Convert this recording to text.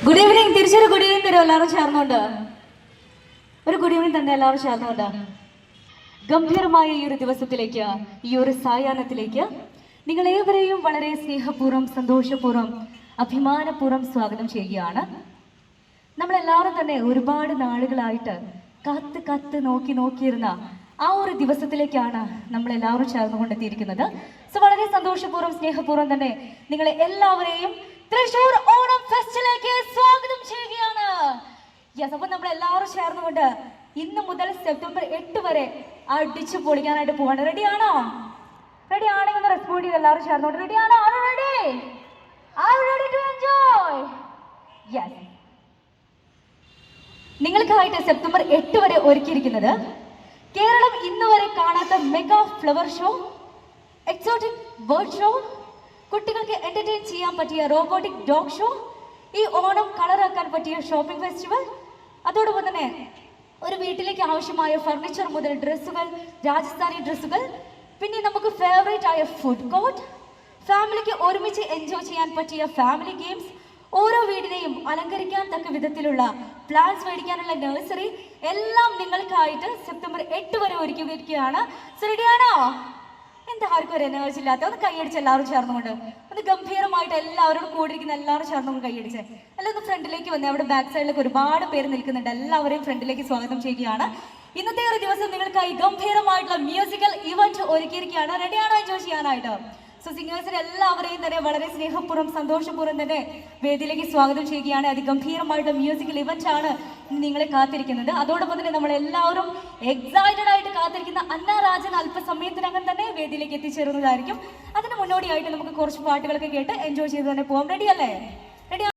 Good evening. തിരിച്ചൊരു good evening തരും എല്ലാവരും ചേർന്നുകൊണ്ട്. ഒരു ഗുഡ് ഈവനിങ് തന്നെ എല്ലാവരും ചേർന്നുകൊണ്ട്. ഗംഭീരമായ ഈ ഒരു ദിവസത്തിലേക്ക്, ഈ ഒരു സായാഹ്നത്തിലേക്ക് നിങ്ങളേവരെയും വളരെ സ്നേഹപൂർവ്വം, സന്തോഷപൂർവ്വം, അഭിമാനപൂർവ്വം സ്വാഗതം ചെയ്യുകയാണ്. നമ്മളെല്ലാവരും തന്നെ ഒരുപാട് നാളുകളായിട്ട് കാത്ത് കാത്ത് നോക്കിയിരുന്ന ആ ഒരു ദിവസത്തിലേക്കാണ് നമ്മളെല്ലാവരും ചേർന്നുകൊണ്ടെത്തിയിരിക്കുന്നത്. സോ വളരെ സന്തോഷപൂർവ്വം, സ്നേഹപൂർവ്വം തന്നെ നിങ്ങളെ എല്ലാവരെയും തൃശ്ശൂർ ഓണം ഫെസ്റ്റിലേക്ക് സ്വാഗതം ചെയ്യുകയാണ്. യെസ്, അപ്പൊ നമ്മൾ എല്ലാവരും ചേർന്നുകൊണ്ട് ഇന്ന് മുതൽ സെപ്റ്റംബർ 8 വരെ അടിച്ചു പൊളിക്കാനായിട്ട് പോവാണ്. റെഡിയാണോ? റെഡി ആണെങ്കിൽ റെസ്പോണ്ട് ചെയ്ത് എല്ലാവരും ചേർന്നുകൊണ്ട്. റെഡിയാണോ? നിങ്ങൾക്കായിട്ട് സെപ്റ്റംബർ 8 വരെ ഒരുക്കിയിരിക്കുന്നത് കേരളം ഇന്ന് വരെ കാണാത്ത mega flower show, exotic bird show, കുട്ടികൾക്ക് എന്റർടൈൻ ചെയ്യാൻ പറ്റിയ റോബോട്ടിക് ഡോഗ് ഷോ, ഈ ഓണം കളറാക്കാൻ പറ്റിയ ഷോപ്പിംഗ് ഫെസ്റ്റിവൽ, അതോടൊപ്പം തന്നെ ഒരു വീട്ടിലേക്ക് ആവശ്യമായ ഫർണിച്ചർ മുതൽ ഡ്രസ്സുകൾ, രാജസ്ഥാനി ഡ്രസ്സുകൾ, പിന്നെ നമുക്ക് ഫേവറേറ്റ് ആയ ഫുഡ് കോർട്ട്, ഫാമിലിക്ക് ഒരുമിച്ച് എൻജോയ് ചെയ്യാൻ പറ്റിയ ഫാമിലി ഗെയിംസ്, ഓരോ വീടിനെയും അലങ്കരിക്കാൻ തക്ക വിധത്തിലുള്ള പ്ലാന്റ്സ് മേടിക്കാനുള്ള നഴ്സറി എല്ലാം നിങ്ങൾക്കായിട്ട് സെപ്റ്റംബർ 8 വരെ ഒരുക്കിയിരിക്കുകയാണ്. റെഡിയാണോ? എന്താ ആർക്കും ഒരു എനർജി ഇല്ലാത്ത? ഒന്ന് കൈയടിച്ച് എല്ലാവരും ചേർന്നുകൊണ്ട് ഒന്ന് ഗംഭീരമായിട്ട് എല്ലാവരോടും കൂടിയിരിക്കുന്ന എല്ലാവരും ചേർന്നുകൊണ്ട് കൈയടിച്ച് എല്ലാം ഒന്ന് ഫ്രണ്ടിലേക്ക് വന്നേ. അവിടെ ബാക്ക് സൈഡിലേക്ക് ഒരുപാട് പേര് നിൽക്കുന്നുണ്ട്. എല്ലാവരെയും ഫ്രണ്ടിലേക്ക് സ്വാഗതം ചെയ്യുകയാണ്. ഇന്നത്തെ ഒരു ദിവസം നിങ്ങൾക്കായി ഗംഭീരമായിട്ടുള്ള മ്യൂസിക്കൽ ഇവന്റ് ഒരുക്കിയിരിക്കുകയാണ്. റെഡിയാണോ എൻജോയ് ചെയ്യാനായിട്ട്? സോ സിംഗേഴ്സിനെ എല്ലാവരെയും തന്നെ വളരെ സ്നേഹപൂർവ്വം, സന്തോഷപൂർവ്വം തന്നെ വേദിയിലേക്ക് സ്വാഗതം ചെയ്യുകയാണ്. അതിഗംഭീരമായിട്ടുള്ള മ്യൂസിക്കൽ ഇവന്റ് ആണ് നിങ്ങളെ കാത്തിരിക്കുന്നത്. അതോടൊപ്പം തന്നെ നമ്മൾ എല്ലാവരും എക്സൈറ്റഡ് ആയിട്ട് കാത്തിരിക്കുന്ന അന്ന രാജൻ അല്പസമയത്തിനകം തന്നെ വേദിയിലേക്ക് എത്തിച്ചേരുന്നതായിരിക്കും. അതിന് മുന്നോടിയായിട്ട് നമുക്ക് കുറച്ച് പാട്ടുകളൊക്കെ കേട്ട് എൻജോയ് ചെയ്ത് തന്നെ പോകാം. റെഡി അല്ലേ?